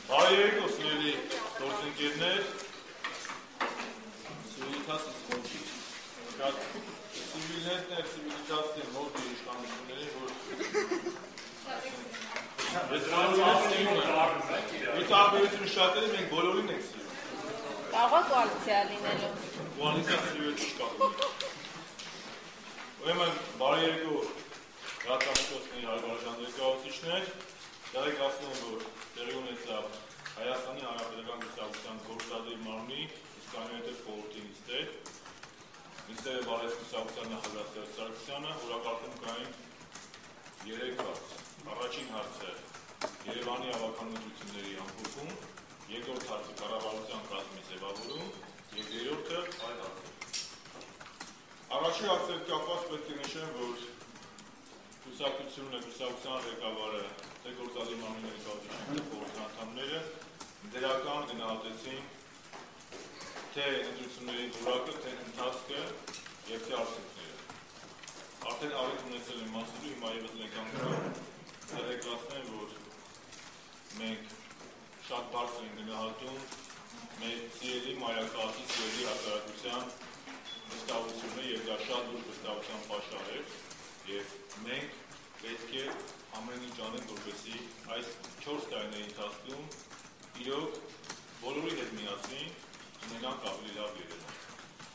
Բարերեք սիրելի գործընկերներ, սիվիլիտասից մոչի, սիվիլներն էր սիվիլիտասին մոտ իշխանությունների, որ տարբերություն շատերի մենք բոլորին ենք սիրում։ Կարող է կոալիցիա լինելու։ Կոալիցիա սիրել չկա։ Ուրեմն բարերեկո ռադիոկայանի հարգարժան ներկայացուցիչներ, դեռ ասում եմ, որ տեղի ունեցավ Հայաստանի Հանրապետական Կուսակցության գործադիր մարմնի իսկ այնուհետև խորհրդի նիստեր, նիստերը բարեց Կուսակցության նախագահ Սերժ Սարգսյանը, որակարգում կային 3 հարց։ Առաջին հարցը Երևանի ավականությունների ամփոփում, երկրորդ հարցը կառավարության կազմի ձևավորում և երրորդը այլ հարցեր։ Առաջին հարցը կապված պետք է նշեմ, որ Կուսակցությունը, Կուսակցության ղեկավարը, թե գործադիր մարմնի ներկայացուցիչները, խորհրդի անդամները դրական գնահատեցին թե ընտրությունների որակը, թե ընթացքը և թե արդյունքները։ Արդեն առիթ ունեցել եմ ասելու, հիմա ևս ներկայացնում տեղեկացնեմ, որ մենք շատ բարձր ենք գնահատում մեր սիրելի մայրաքաղաքի սիրելի հասարակության վստահությունը և դա շատ լուրջ վստահության պատճառ էր և մենք պետք է ամեն ինչ անենք, որպեսզի այս 4 տարիների ընթացքում իրոք բոլորի հետ միասին ունենանք ավելի լավ Երևան։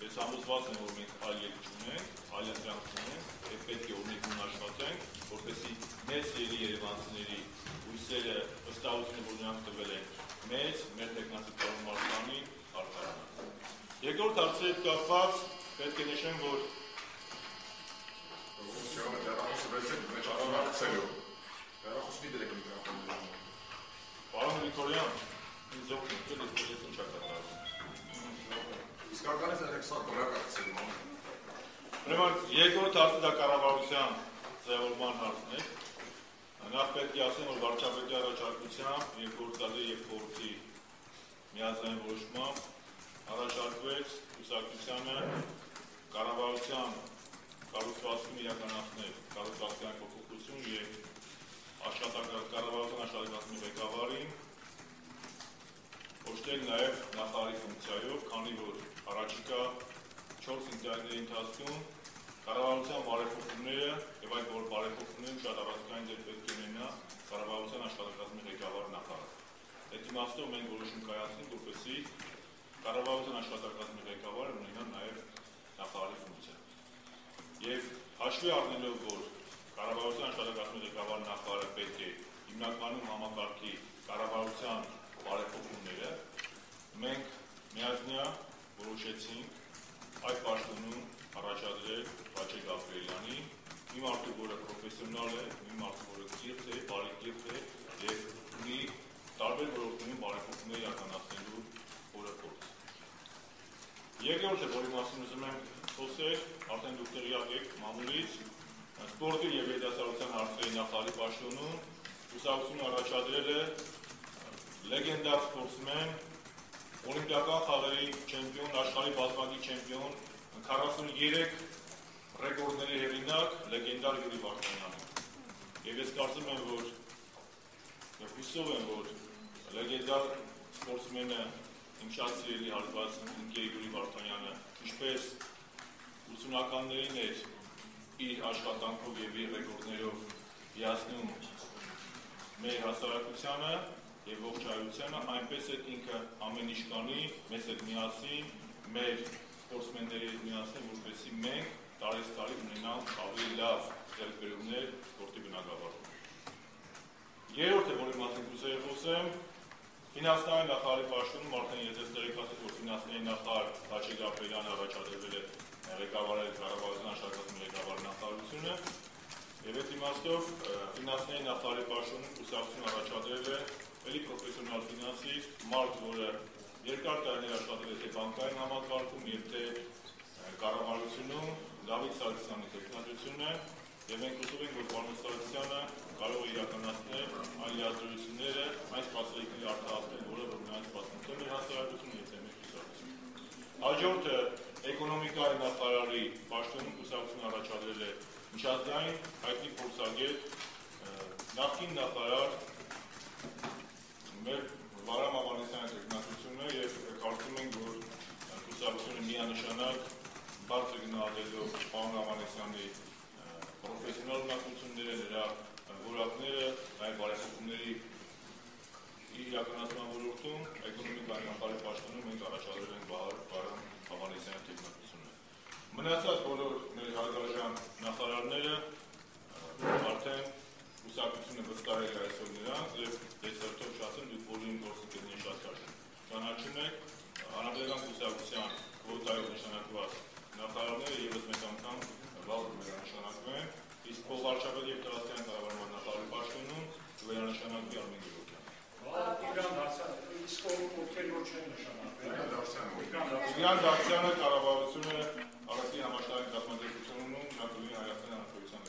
Ես համոզված եմ, որ մենք այլ ելք չունենք, այլ ընտրանք չունենք և պետք է օրինագույն աշխատենք, որպեսզի մեր սիրելի երևանցիների հույսերը, վստահությունը, որ նրանք տվել են մեզ, մեր տեխնացի Կարոն Մարզյանին արդարանան։ Երկրորդ հարցի հետ կապված պետք է նշեմ, որ Պարոն Գրիգորյան, ինձ օգնեցել ես պետք ինչ կատարում։ Իսկականից եք սա բռնակացել։ Ուրեմն երկրորդ հարցը դա կառավարության ձևավորման հարցն է։ Նախ պետք է ասեմ, որ վարչապետի առաջարկությամբ և գործադիր և խորհրդի միաձայն որոշմամբ առաջարկվեց Կուսակցությանը կառավարության կառուցվածքում իրականացնել կառուցվածքային փոփոխություն և կառավարության աշխատակազմի ղեկավարին օժտել նաև նախարարի ֆունկցիայով, քանի որ առաջիկա 4 ընտրությունների ընթացքում կառավարության բարեփոխումները և այդ բարեփոխումները շատ առանցքային դեր պետք է ունենա կառավարության աշխատակազմի ղեկավար նախարարը։ Այդ իմաստով մենք որոշում կայացնենք, որպեսզի կառավարության աշխատակազմի ղեկավարը ունենա նաև նախարարի ֆունկցիա։ Եվ հաշվի առնելով, որ կառավարության աշխատակազմի ղեկավար նախարարը պետք է հիմնականում համակարգի կառավարության բարեփոխումները, մենք միասնյա որոշեցինք այդ պաշտոնում առաջադրել Վաչե Գաբրիելյանին, մի մարդու, որը պրոֆեսիոնալ է, մի մարդու, որը կիրթ է, բարեկիրթ է և ունի տարբեր ոլորտներում բարեփոխումներ իրականացնելու օրը փորձ։ Երկրորդը, որի մասին ուզում եմ խոսել, արդեն դուք տեղյակ եք մամուլից, սպորտի և երիտասարդության հարցերի նախարարի պաշտոնում Կուսակցությունը առաջադրել է լեգենդար սպորտսմեն, օլիմպիական խաղերի չեմպիոն, աշխարհի բազմակի չեմպիոն, 43 ռեկորդների հեղինակ, լեգենդար Յուրի Վարդանյանը։ Եվ ես կարծում եմ, որ և հուսով եմ, որ լեգենդար սպորտսմենը իմ շատ սիրելի հարգված ընկեր Յուրի Վարդանյանը, ինչպես 80-ականներին էր իր աշխատանքով և իր ռեկորդներով հիացնում մեր հասարակությանը և ողջ հայությանը, այնպես էլ ինքը ամեն ինչ կանի, մեզ հետ միասին, մեր սպորտսմենների հետ միասին, որպեսզի մենք տարեցտարի ունենանք ավելի լավ ձեռքբերումներ սպորտի բնագավառում։ Երրորդը, որի մասին կուզեի խոսեմ, ֆինանսների նախարարի պաշտոնում արդեն ես տեղեկացրի, որ ֆինանսների նախարար Վաչե Գաբրիելյանը առաջադրվել է ղեկավարել կառավարության աշխատակազմի ղեկավար նախարարությունը և այդ իմաստով ֆինանսների նախարարի պաշտոնում Կուսակցությունը առաջադրել է էլի պրոֆեսիոնալ ֆինանսիստ, մարդ, որը երկար տարիներ աշխատել է թե բանկային համակարգում և թե կառավարությունում, Դավիթ Սարգսյանի տեխնատությունը և մենք հուսով ենք, որ պարոն Սարգսյանը կարող է իրականացնել այն լիազորությունները, այն սպասելիքների արտահասնել, որը որ նրանց սպասում թե մեր հասարակությունը և թե մեր կուսակցությունը։ Հաջորդը էկոնոմիկայի նախարարի պաշտոնում Կուսակցությունը առաջադրել է միջազգային հայտնի փորձագետ, նախկին նախարար մեր առաջադրել ենք Վահրամ Հավանեսյանի տեխնատությունը։ Մնացած բոլոր մեր հարգարժան նախարարները արդեն ուսակցությունը վստահել է այսօր նրանց եւ ես հերթով շատ եմ դուք բոլորին գործընկերներին շատ կարճ ճանաչում եք հանրապետական կուսակցության կվոտայով նշանակված նախարարները եւս մեկ անգամ վաղ վերանշանակվեն, իսկ փոխվարչապետ եւ տարածքային կառավարման նախարարի պաշտոնում վերանշանակվի Արմեն Գևորգյան։ Տիգրան Դավթյանը կառավարությունը Արարատի համաշխարհային կազմակերպությունում Նատուլի Հայաստանի Հանրապետության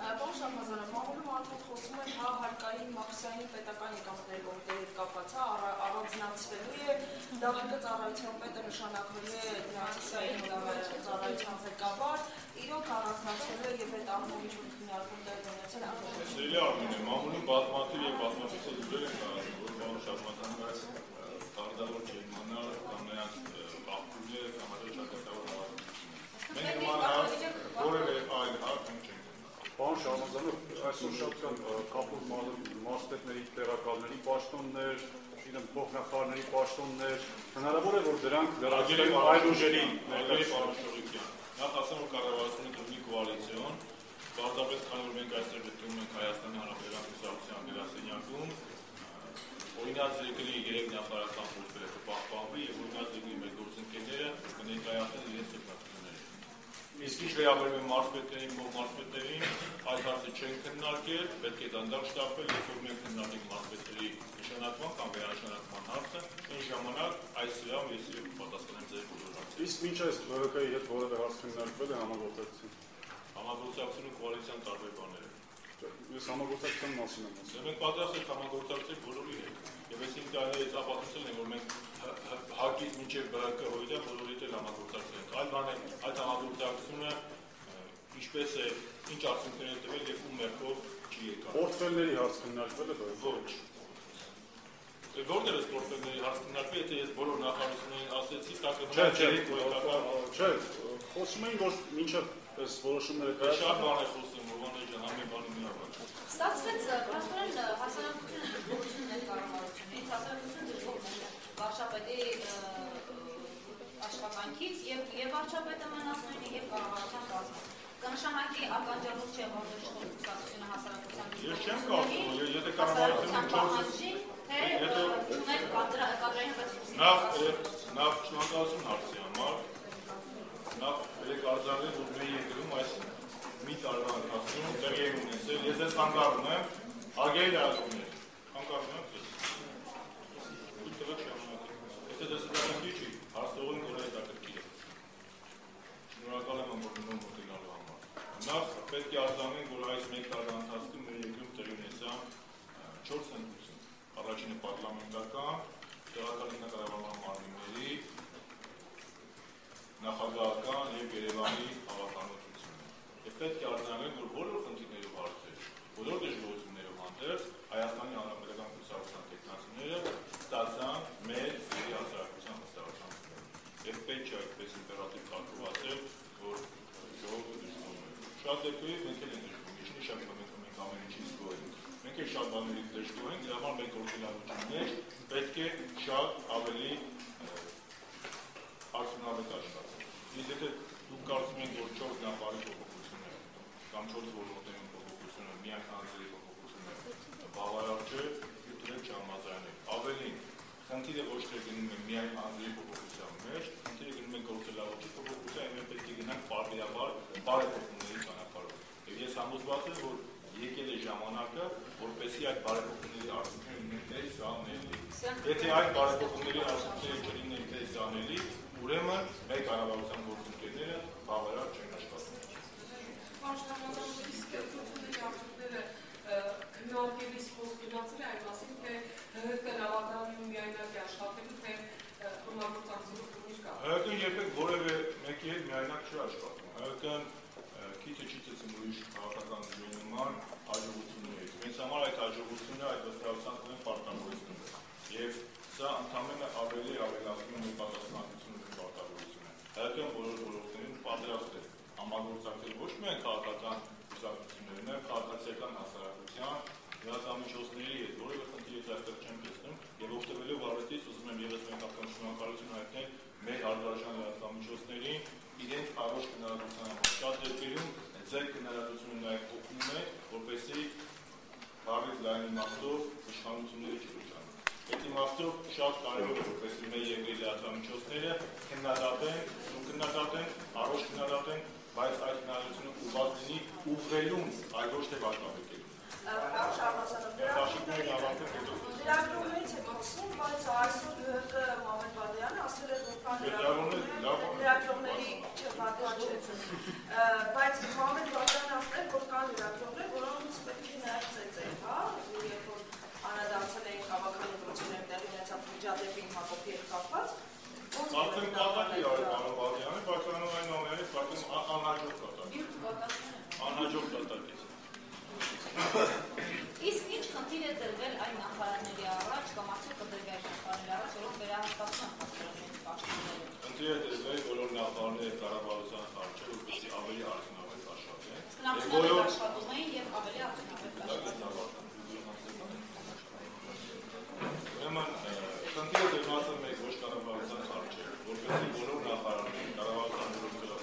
Պարոն Շահմազարյան, մամուլում արդեն խոսում են հարկային մաքսային պետական եկամուտների կոմիտեի հետ կապված, առանձնացվելու է, դահլիկը ծառայության պետը նշանակվելու է Նացիսային ծառայության ղեկավար, իրոք առանձնացվելու է եւ այդ առումով ինչ-որ քննարկում տեղի ունեցել Սիրելի Արմենե, մամուլում բազմաթիվ եւ բազմաթիվ լուրեր են տարածվում, որ պարոն Շահմազարյանը կարդավոր չի իմանալ կամ նրանց աղբյուրները կամ առաջարկատավոր հավաստիությունը։ Մենք որևէ այլ հարց չենք։ Պարոն Շահմազարյան, այսօր շատ կան կապող մարզպետների տեղակալների պաշտոններ, փոխնախարարների պաշտոններ, հնարավոր է, որ դրանք լրացվեն այլ ուժերի ներկայացուցիչներին։ Նախ ասեմ, որ կառավարությունը կազմի կոալիցիոն, պարզապես քանի որ մենք այստեղ գտնվում ենք Հայաստանի Հանրապետական կուսակցության գրասենյակում, օրինակ երկրի 3 նախարարական փոստերը կպահպանվի եւ օրինակ երկրի մեր գործընկերները կներկայացնեն իրենց ծրագրերը։ Իսկ ինչ վերաբերում է մարզպետերին, փոխմարզպետերին, այդ հարցը չեն քննարկել, պետք է դանդաղ շտապել, երբ որ մենք քննարկենք մարզպետերի նշանակման կամ վերանշանակման հարցը, այն ժամանակ այս սրահում ես պատասխանեմ ձեր բոլոր հարցերին։ Իսկ մինչ այս ԲՀԿ-ի հետ որևէ հարց քննարկվել է համագործակցություն։ Համագործակցությունը կոալիցիան տարբեր բաներ է։ Ես համագործակցության մասին եմ ասում։ Մենք պատրաստ ենք համագործակցել բոլորի հետ։ Եվ այս 5 տարիներից ապացուցել են, որ մենք հարկից մինչև ԲՀԿ հույդը բոլորի հետ համագործակցել ենք։ Այլ բան է, այդ համագործակցությունը ինչպես է, ինչ արդյունքներ է տվել եւ ում մերկով չի եկա։ Պորտֆելների հարց քննարկվել է ոչ։ Որտեղ է պորտֆելների հարց քննարկվել, եթե ես բոլոր նախարարություններին ասեցի, դա Չէ, խոսում էին, որ մինչև այս որոշումները կայացան։ Շատ բան է խոսում, Ռոմանե ջան, ամեն բանի միաբան։ Ստացվեց պաշտոնեն հասարակությունը դժգոհություն էր կառավարությունից, հասարակությունը դժգոհ է վարչապետի աշխատանքից եւ վարչապետը մնացնույնը եւ կառավարության կազմը։ Կնշանակի ականջալուր չէ, որ դժգոհ կուսակցությունը հասարակության Ես չեմ կարծում, եթե կառավարությունը նախ շնորհակալություն հարցի համար, նախ եկարձարել, որ մեր երկրում այս մի տարվա ընթացքում տեղի է ունեցել, ես ես խանգարում եմ, արգելի լրատվողներ, խանգարում եմ ես։ Ուր տվեք շարունակեք, եթե դες սրակի չի, հարցողին որ հետաքրքիր է։ Շնորհակալ եմ ամբողջովին մոտենալու համար։ Նախ պետք է արձանենք, որ այս մեկ տարվա ընթացքում մեր երկրում տեղի ունեցան 4 ընտրություն։ Առաջինը պարլամենտական, տեղական ինքնակառավարման մարմինների, նախագահական եւ Երևանի հավաքանությունները։ Եվ պետք է արձանենք, որ բոլոր խնդիրներով հարցեր, բոլոր դժգոհություններով հանդերձ Հայաստանի Հանրապետական կուսակցության տեխնացիները ստացան մեր հասարակության վստահության։ Եվ պետք չէ այդպես իմպերատիվ կարգով ասել, որ ժողովուրդը դժգոհ է։ Շատ դեպքերով մենք էլ ենք դժգոհ, ինչի նշանակում է, որ մենք ամեն ինչից գոհ ենք։ Մենք էլ շատ բաներից դժգոհ ենք, դրա համար մեր գործունեության մեջ պետք է շատ ավելի արդյունավետ աշխատել։ Իսկ եթե դուք կարծում եք, որ 4 նախարարի փոփոխությունները կամ 4 ոլորտների փոփոխությունները միայն հանձնի փոփոխությունները բավարար չէ, դուք չհամաձայնեք։ Ավելին, խնդիրը ոչ թե գնում է միայն հանձնի փոփոխության մեջ, խնդիրը գնում է գործելավոճի փոփոխության, եւ մենք պետք է գնանք բարբերաբար բարեփոխումների ճանապարհով։ Եվ ես համոզված եմ, որ եկել է ժամանակը, որպեսզի այդ բարեփոխումների արդյունքները լինեն տեսանելի։ Եթե այդ բարեփոխումների արդյունքները չլինեն տեսանելի, ուրեմն մեր կառավարության գործընկերները բավարար չեն աշխատում։ Քննարկելիս խոսք գնացել է այն մասին, թե ՀՀԿ-ն ավարտանում միայնակ է աշխատելու, թե համագործակցելու քննիր կա։ ՀՀԿ-ն երբեք որևէ մեկի հետ միայնակ չի աշխատում։ ՀՀԿ-ն քիչ ծծում ուրիշ քաղաքական ուժերի նման հաջողություններից։ Մեզ համար այդ հաջողությունը այդ վստահության կողմից պարտավորություն է։ Եվ սա ընդհանրապես ավելի ավելացնում է մեր պատասխանատվությունը եւ պարտավորությունը։ ՀՀԿ-ն բոլոր ոլորտներում պատրաստ է համագործակցել ոչ միայն քաղաքական կուսակցությունների, այլ քաղաքացիական հասարակության, լրատվամիջոցների հետ, որևէ խնդիր այստեղ չեմ տեսնում, եւ օգտվելով առիթից ուզում եմ եւս մեկ անգամ շնորհակալություն իմաստով շատ կարևոր է, որպես մեր երկրի լրատվամիջոցները քննադատեն, առողջ քննադատեն, բայց այդ քննադատությունը ուղղված լինի ուղղելուն, այլ ոչ թե վաճառելու։ Լրագրողներից է խոսում, բայց այսօր ՀՀԿ Մամեդ Բադյանը ասել է, որ կան լրագրողների չվատվաճեց, բայց Մամեդ Բադյանը ասել է, որ կան լրագրողներ, որոնց պետք է նաև ծեծել, հա, երբ որ անդրադարձել էին քաղաքային գործունեների տեղի ունեցած միջադեպին Հակոբի հետ կապված։ Արդեն կատակի արել պարոն Բադյանը, բայց այնուամենայնիվ արդեն անհաջող կատակից։ Իսկ ինչ խնդիր է դրվել այն նախարարների առաջ կամ արդյոք կդրվի այդ նախարարների առաջ, որոնք վերահսկացան հասարակության պաշտոնները։ Խնդիր է դրվել բոլոր նախարարները կառավարության առաջ, որպեսզի ավելի արդյունավետ աշխատեն։ Նախարարները աշխատում էին եւ ավելի արդյունավետ աշխատում։ Ուրեմն խնդիրը դրված է մեկ ոչ կառավարության առաջ, որպեսզի բոլոր նախարարները կառավարության բոլոր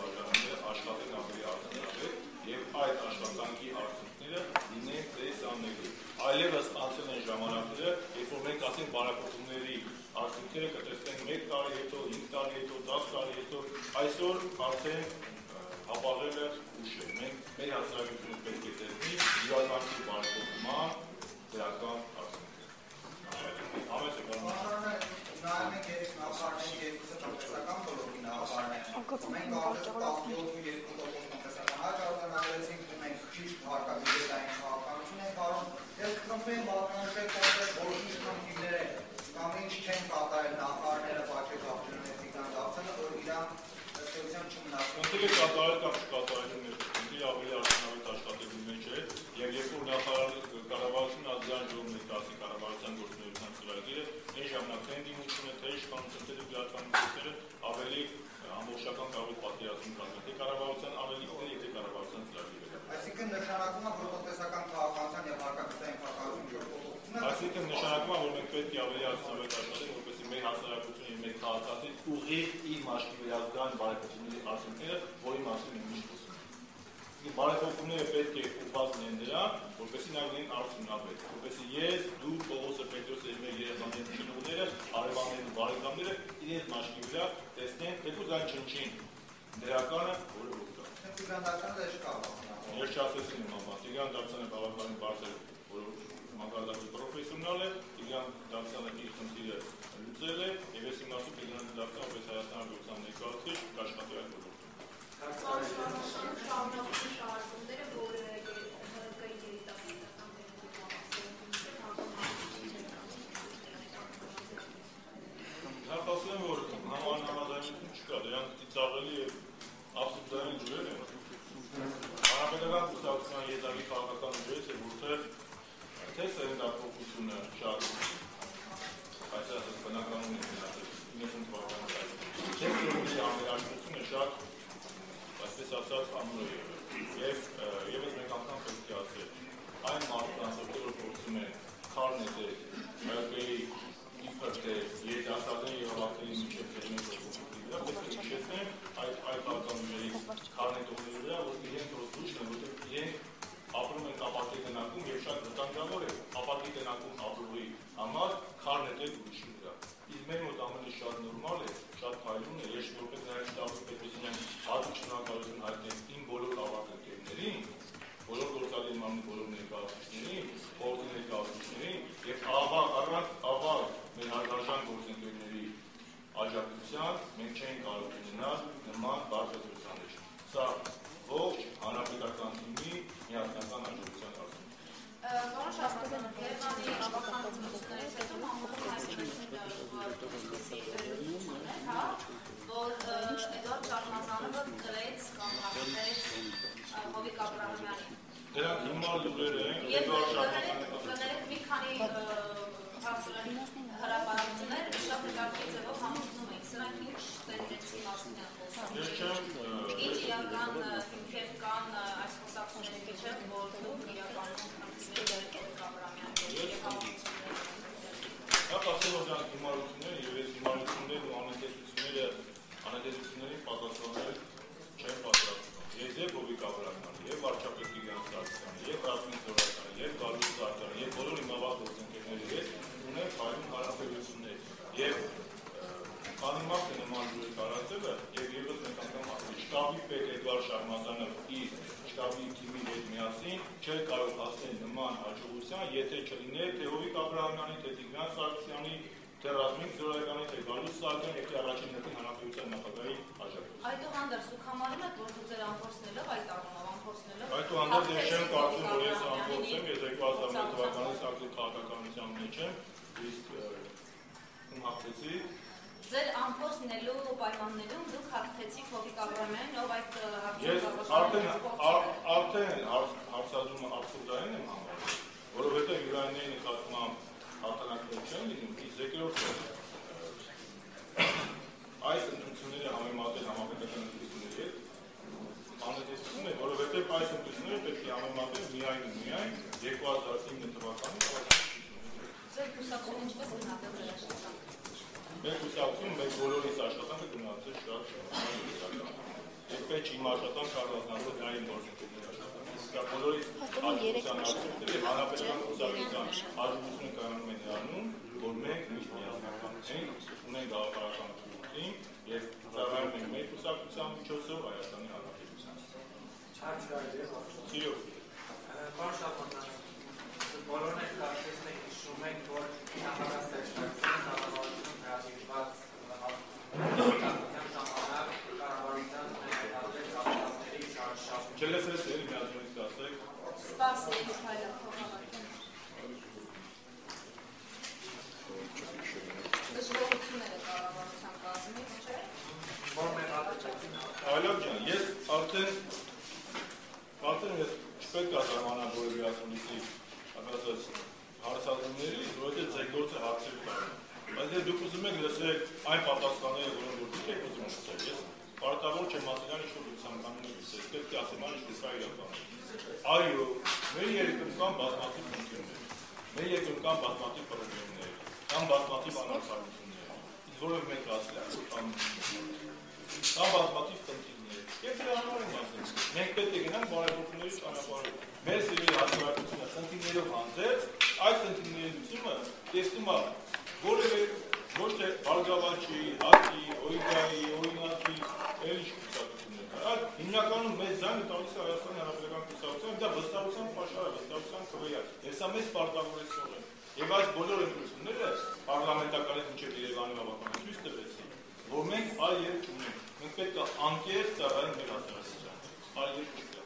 աշխատեն ավելի արդյունավետ եւ այդ աշխատանքի արդյունքները լինեն տեսանելի։ Այլևս անցել են ժամանակները, երբ որ մենք ասենք բարեփոխումների արդյունքները կտեսնենք 1 տարի հետո, 5 տարի հետո, 10 տարի հետո, այսօր արդեն հապաղելը ուշ է։ Մենք մեր հասարակությունը պետք է տեսնի յուրաքանչյուր բարեփոխման դրական Նայում ենք երեք նախարարների երկուսը տնտեսական բլոկի նախարարներ։ Մենք արդեն 17.2% տնտեսական հաջողություններեցինք, մենք ճիշտ հարկաբյուջետային քաղաքականություն ենք արում։ Ես խնդրում եմ բացատրել կոնկրետ որոշ խնդիրներ կամ ինչ չեն կատարել նախարարները բաճետ աղբյուրներն դարձել, որ իրան ըստեյության չմնացվում։ Խնդիրը կատարել կամ չկատարելու մեջ, խնդիրը ավելի արդյունավետ աշխատելու մեջ է, եւ երբ որ կառավարությունը ազգային ժողովն ներկայացրի կառավարության գործունեության ծրագիրը, այն ժամանակ ընդդիմությունը թե իշխանությունը թե լրատվամիջոցները ավելի ամբողջական կարող է պատկերացում կազմել, թե կառավարության անելիքները, եթե կառավարության ծրագիրը։ Այսինքն նշանակում է, որ տնտեսական քաղաքականության եւ հարկաբյուջետային քաղաքականության Այսինքն նշանակում է, որ մենք պետք է ավելի արդյունավետ աշխատենք, որպեսզի մեր հասարակությունը եւ մեր քաղաքացին ուղիղ իր մաշկի վերազգան բարեփոխումների արդյունքները, որի մասին մենք միշտ խոսում ենք։ Բարեփոխումները պետք է ուղղված լինեն դրան, որպեսզի նա լինեն արդյունավետ, որպեսզի ես, դու, Պողոսը, Պետրոսը եւ մեր երեխաների ծնողները, հարևաններն ու բարեկամները իրենց մաշկի վրա տեսնեն, թեկուզ այն չնչին դրականը, որը որ կա։ Տիգրան Դավթյանը դե չկա։ Ես չասեցին իմ ամա, Տիգրան Դավթյանը բավականին բարձր մակարդակի պրոֆեսիոնալ է, Տիգրան Դավթյանը իր խնդիրը լուծել է, եւ ես իմացում Տիգրան Դավթյանը պես Հայաստանի հանրության ներկայացուցիչ կաշխատի այդ ոլորտում։ Նախ ասում եմ, որ համաձայնություն չկա, դրանք ծիծաղելի եւ աբսուրդային ջուրեր են։ Հանրապետական կուսակցության եզակի քաղաքական ուժերից է, որտեղ թե սերնդափոխությունը շատ այս ասած բնականon է գնացել 90 թվականին, թե սերնդի ամերաշնությունը շատ այսպես ասած ամուր է եղել։ Եվ մեկ անգամ պետք է ասել, այն մարդկանց, ովքեր փորձում են քարնետել ՀԿ-ի իբրթե երիտասարդների եւ ավարտների միջև դերմեն փոխությունների վրա, պետք է հիշեցնեն այդ քաղաքական ուժերի քարնետողների վրա, որ իրենք ռոստուշ են, որտեղ իրենք ապրում են ապարտի տնակում եւ շատ վտանգավոր է ապարտի տնակում ապրողի համար քարնետել ուրիշի վրա։ Իսկ մեր մոտ ամենից շատ նորմալ է, շատ փայլուն է, ես որպես նաև շտաբի պետության հատուկ շնորհակալություն հայտնեմ իմ բոլոր ավագ ընկերներին, բոլոր գործադի մամուլի բոլոր ներկայացուցիչներին, խորհրդի ներկայացուցիչներին եւ ավագ մեր հարգարժան գործընկերների աջակցության մենք չենք կարող ունենալ նման բարձր ցուցանիշ։ Սա ողջ հանրապետական թիմի միասնական աջակցության հարցում։ Որոշ ասում են, Երևանի ավական ծնողներից հետո համոզում են, հա, որ Էդուարդ Շարմազանովը գրեց կամ հաղորդեց Հովիկ Աբրահամյանին։ Դրանք հիմար լուրեր են, Եվ կներեք մի քանի հրապարակություններ շատ նկատի ձևով համոզում ենք, սրանք ինչ տենդենցի մասին են խոսում։ Ինչ իրական հիմքեր կան այս խոսակցությունների միջև, որ դուք իրականում Հա, ասել որ դրանք հիմարություններ եւ այս հիմարություններն ու անհետեցություններին պատասխանել չեն պատրաստվում։ Եվ Հովիկ Աբրահամյանը, եւ վարչապետ Տիգրան Սարգսյանը, եւ Ռազմիկ Զոհրաբյանը, եւ Գալուս Զարդարյանը, եւ բոլոր իմ ավագ գործընկերների հետ ունեն փայլուն հարաբերություն։ Շարմազանը իր շտաբի թիմի հետ միասին չէր կարող հասնել նման հաջողության, եթե չլիներ թե Հովիկ Աբրահամյանի, թե Տիգրան Սարգսյանի, թե Ռազմիկ Զորայրյանի, թե Գալուս Սահակյանի, թե առաջին հերթին Հանրապետության նախագահի աջակցությամբ։ Այդուհանդերձ դուք համարում եք, որ դուք ձեր անփորձնելով այդ առումով անփորձնելով Այդուհանդերձ ես չեմ կարծում, որ ես անփորձ եմ, ես 2001 թվականից ակտիվ քաղաքականության մեջ եմ, իսկ հաղթեցի։ Ձեր անփորձնելու պայմաններում դուք հաղթեցիք Հովիկ Աբրահամյանին, ով այդ Ես արդեն հարցադրումը абսուրդային եմ համարում, որովհետև յուրանային նկատմամբ հաղթանակներ չեն լինում, իսկ երկրորդը այս ընտրությունները համեմատել համապետական ընտրությունների հետ անհետեցություն է, որովհետև այս ընտրությունները պետք է համեմատել միայն ու միայն 2009 թվականի Ձեր կուսակցությունը ինչպես գնահատել ձեր աշխատանքը։ Մեր կուսակցությունը մեր բոլորիս աշխատանքը գնահատել շատ Երբեք իմ աշխատանքը առանձնացել այն գործընկերների աշխատանքը։ Բոլորիս աջակցության արդյունքները եւ հանրապետական կուսակցության աջակցությունը կայանում է նրանում, որ մենք միշտ միասնական ենք, ունենք գաղափարական ուղղություն եւ ծառայում ենք մեր կուսակցության միջոցով Հայաստանի Հանրապետության։ Սիրո։ Պարոն Շահբազյան, բոլորն եք կարծես թե հիշում եք, որ նախագահ կառավարության հրավիրված Չելեսրես էլի միազնորից կասեք։ Սպասեք, հայլակ փոխանակում։ Դժվարությունները կառավարության կազմից, չէ՞։ Այլոք ջան, ես արդեն ես չպետք է զարմանամ որևէ ասուլիսի հարցադրումների, որովհետև ձեր գործը հարցեր կան։ Բայց դե դուք ուզում եք լսեք այն պատասխանները, որոնք դուք եք ուզում լսել, ես պարտավոր չեմ ասել ինչ-որ դուք ցանկանում եք լսել, պետք է ասեմ այն ինչ դուք իրական։ Այո, մեր երկրում կան բազմաթիվ խնդիրներ, մեր երկրում կան բազմաթիվ խնդիրներ, կան բազմաթիվ անարդարություններ, իսկ որով մենք ասել ենք, կան բազմաթիվ խնդիրներ, եւ դրա համար եմ ասել, մենք պետք է գնանք բարեփոխումների ճանապարհով։ Մեր սիրելի հասարակությունը խնդիրներով հանդերձ, այդ խնդիրների լուծումը տեսնում է որևէ ոչ թե Բարգավաճի, ՀԱԿ-ի, ՕԻԿ-ի, օրինակի, այլ կուսակցություններ։ Այդ հիմնականում մեծ ձայնը տալիս է Հայաստանի Հանրապետական կուսակցության, դա վստահության պաշար է, վստահության քվեյ է։ Ես սա մեծ պարտավորություն եմ։ Եվ այս բոլոր ընտրությունները parlamentakarից մինչև Երևանի հավաքականը ցույց տվեցին, որ մենք այլ երկ չունենք։ Մենք պետք է անկեղծ ծառայենք մեր հասարակությանը։ Այլ երկ չունենք։